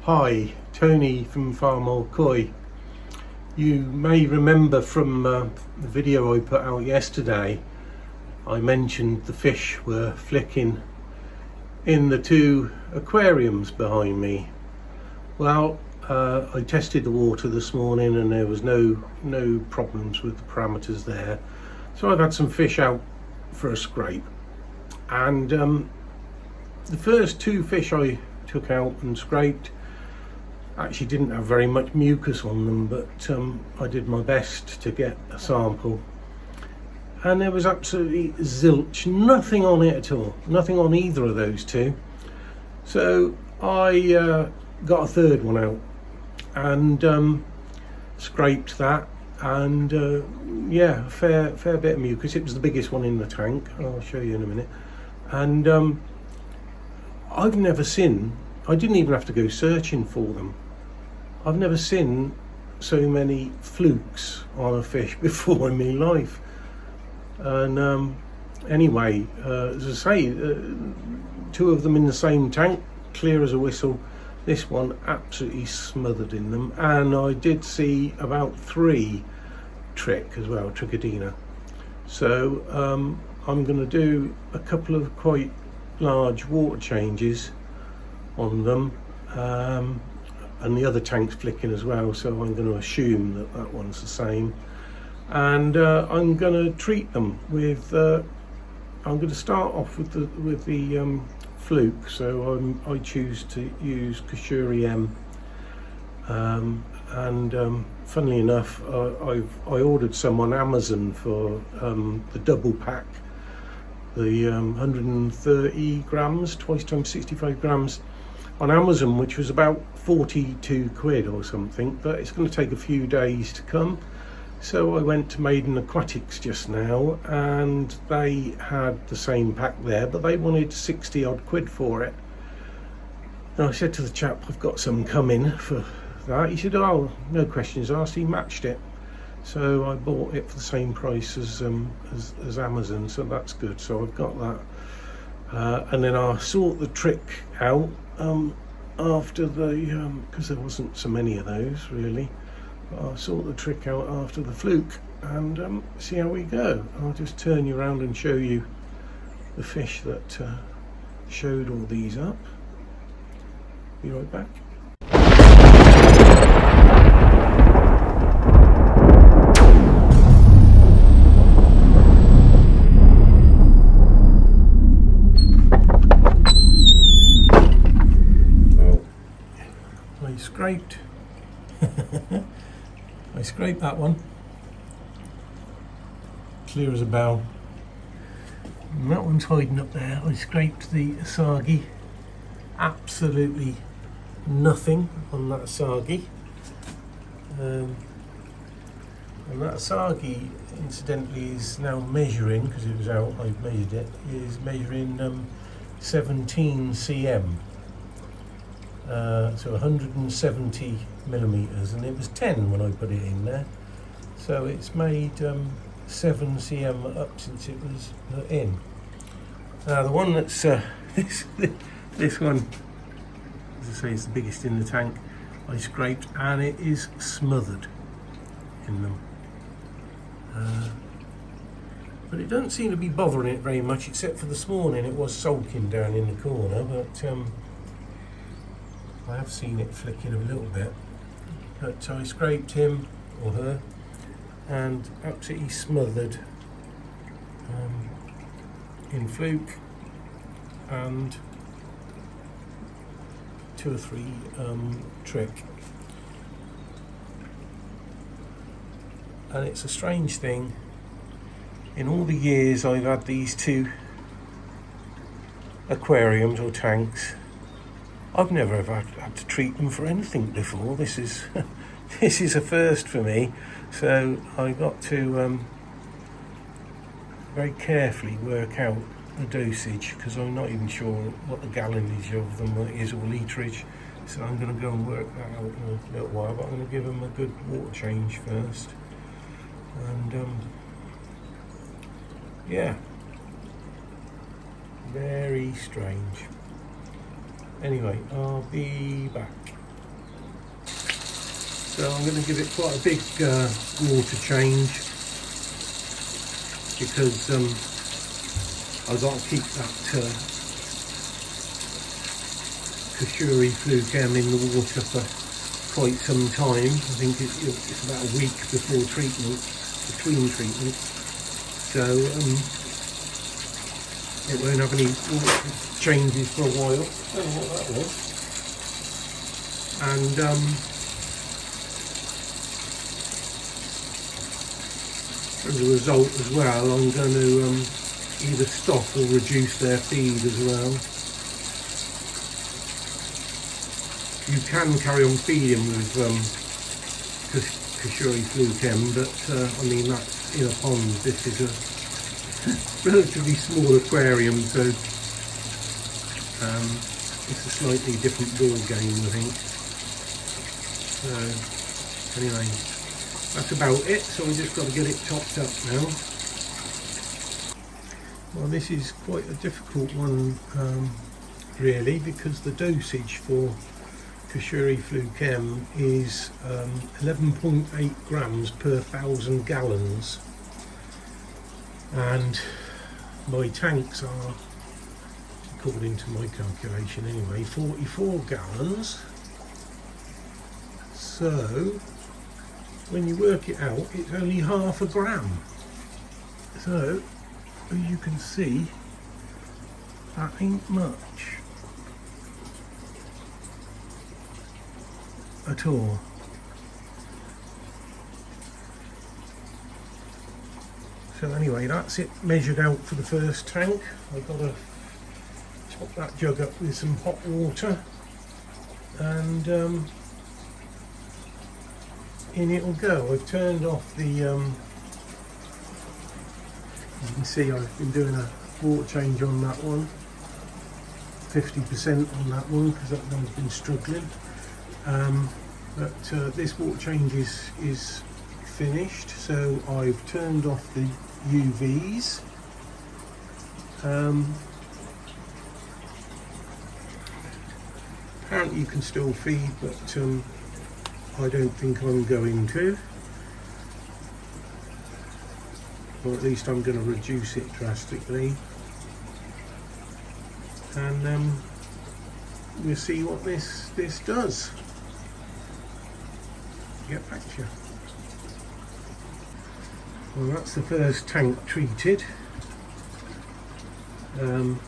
Hi, Tony from FARMOOR Koi. You may remember from the video I put out yesterday, I mentioned the fish were flicking in the two aquariums behind me. Well, I tested the water this morning and there was no problems with the parameters there. So I've had some fish out for a scrape. And the first two fish I took out and scraped actually didn't have very much mucus on them, but I did my best to get a sample, and there was absolutely zilch, nothing on it at all, nothing on either of those two. So I got a third one out and scraped that, and yeah, a fair bit of mucus. It was the biggest one in the tank. I'll show you in a minute. And I've never seen, I didn't even have to go searching for them. I've never seen so many flukes on a fish before in my life. And anyway, as I say, two of them in the same tank, clear as a whistle. This one absolutely smothered in them. And I did see about 3 Trichodina. So I'm going to do a couple of quite large water changes on them. And the other tank's flicking as well, so I'm going to assume that that one's the same. And I'm going to treat them with. I'm going to start off with the Fluke. So I choose to use Kashuri M. And funnily enough, I ordered some on Amazon for the double pack, the 130 grams, twice times 65 grams. On Amazon, which was about 42 quid or something, but it's going to take a few days to come. So I went to Maiden Aquatics just now, and they had the same pack there, but they wanted 60 odd quid for it. And I said to the chap, I've got some coming for that. He said, oh, no questions asked. He matched it. So I bought it for the same price as Amazon, so that's good. So I've got that. And then I'll sort the trick out after the, because there wasn't so many of those really, but I'll sort the trick out after the Fluke and see how we go. I'll just turn you around and show you the fish that showed all these up. Be right back. I scraped that one, clear as a bell, and that one's hiding up there. I scraped the Asagi, absolutely nothing on that Asagi, and that Asagi incidentally is now measuring, because it was out, I measured it, is measuring 17 cm. So 170 millimeters, and it was 10 when I put it in there, so it's made 7 cm up since it was put in. Now the one that's this one, as I say, is the biggest in the tank. I scraped and it is smothered in them, but it doesn't seem to be bothering it very much, except for this morning it was sulking down in the corner, but I have seen it flicking a little bit. But I scraped him or her and absolutely smothered in Fluke and 2 or 3 Trick. And it's a strange thing, in all the years I've had these 2 aquariums or tanks, I've never ever had to treat them for anything before. This is this is a first for me, so I got to very carefully work out the dosage, because I'm not even sure what the gallonage of them is or literage. So I'm going to go and work that out in a little while, but I'm going to give them a good water change first. And yeah, very strange. Anyway, I'll be back. So I'm going to give it quite a big water change, because I've got to keep that Kashuri Fluke M in the water for quite some time. I think it's about a week before treatment, between treatments. So it won't have any water changes for a while. I don't know what that was. And as a result as well, I'm going to either stop or reduce their feed as well. You can carry on feeding with Kashuri Fluke M, but I mean, that's in a pond. This is a relatively small aquarium, so it's a slightly different ball game, I think. So anyway, that's about it. So we just got to get it topped up now. Well, this is quite a difficult one, really, because the dosage for Kashuri Fluke M is 11.8 grams per 1,000 gallons, and my tanks are, according to my calculation anyway, 44 gallons. So when you work it out, it's only half a gram. So as you can see, that ain't much at all. So anyway, that's it measured out for the first tank. I've got to top that jug up with some hot water, and in it'll go. I've turned off the you can see I've been doing a water change on that one, 50% on that one, because that one's been struggling. But this water change is finished, so I've turned off the UVs. Apparently you can still feed, but I don't think I'm going to, or at least I'm going to reduce it drastically, and we'll see what this does. Get back to you. Well, that's the first tank treated. One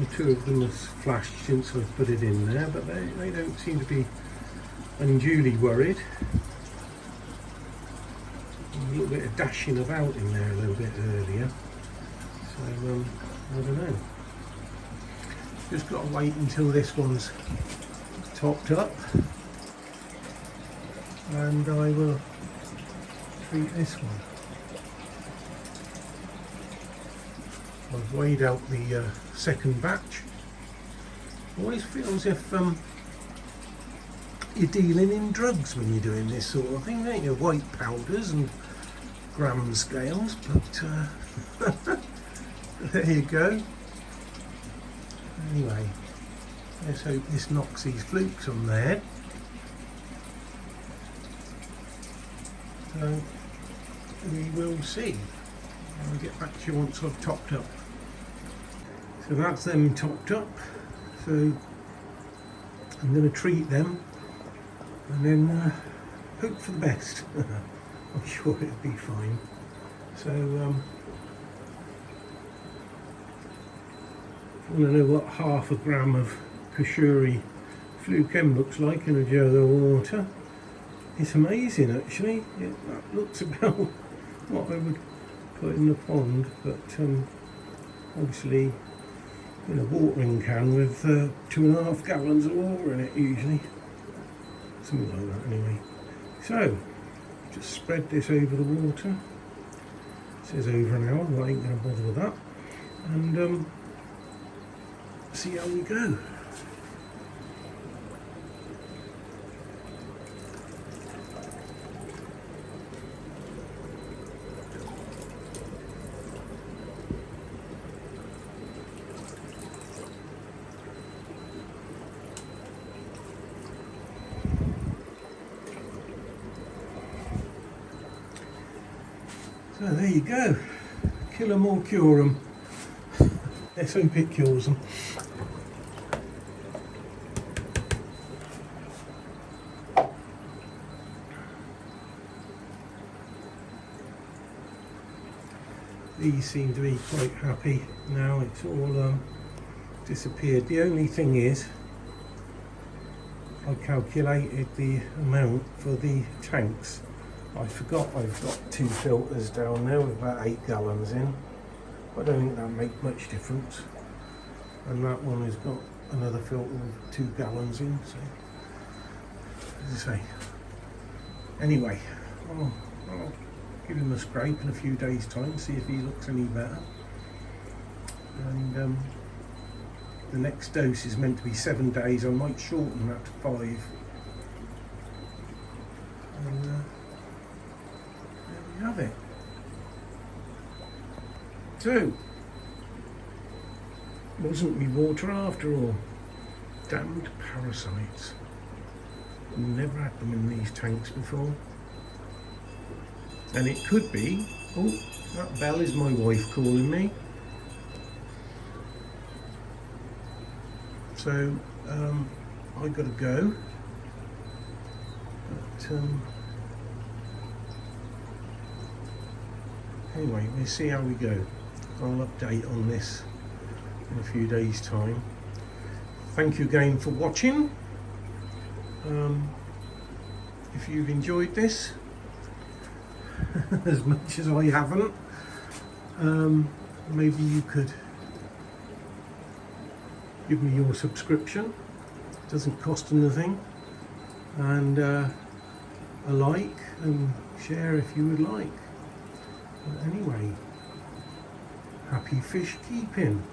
or two of them have flashed since I've put it in there, but they don't seem to be unduly worried. A little bit of dashing about in there a little bit earlier, so I don't know. Just got to wait until this one's topped up, and I will treat this one. I've weighed out the second batch. I always feel as if you're dealing in drugs when you're doing this sort of thing, don't you? White powders and gram scales, but there you go. Anyway, let's hope this knocks these flukes on there. So we will see. I'll get back to you once I've topped up. So that's them topped up. So I'm going to treat them and then hope for the best. I'm sure it'll be fine. So if you want to know what half a gram of Kashuri Fluke M looks like in a jug of water, it's amazing actually. That looks about what I would put in the pond, but obviously in a watering can with 2.5 gallons of water in it usually, something like that anyway. So just spread this over the water. It says over an hour, but I ain't going to bother with that, and see how we go. So there you go, kill 'em or cure 'em. Let's hope it cures them. These seem to be quite happy now, it's all disappeared. The only thing is, I calculated the amount for the tanks. I forgot I've got 2 filters down there with about 8 gallons in. I don't think that makes much difference. And that one has got another filter with 2 gallons in, so as I say. Anyway, I'll give him a scrape in a few days' time, see if he looks any better. And the next dose is meant to be 7 days. I might shorten that to 5. And there we have it. So, wasn't me water after all. Damned parasites. Never had them in these tanks before. And it could be, oh, that bell is my wife calling me. So, I gotta go. But, anyway, we'll see how we go. I'll update on this in a few days' time. Thank you again for watching. If you've enjoyed this as much as I haven't, maybe you could give me your subscription. It doesn't cost anything, and a like and share if you would like. But anyway, happy fish keeping.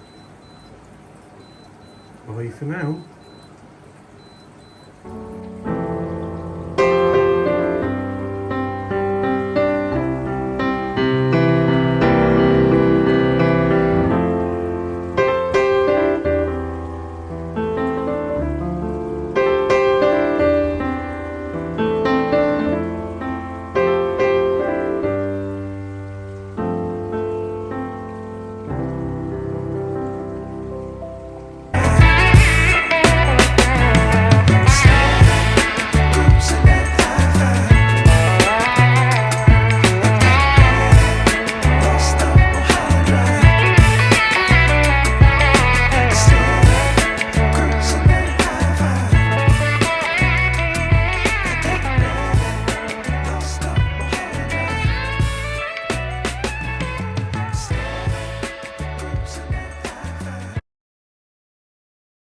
Bye for now.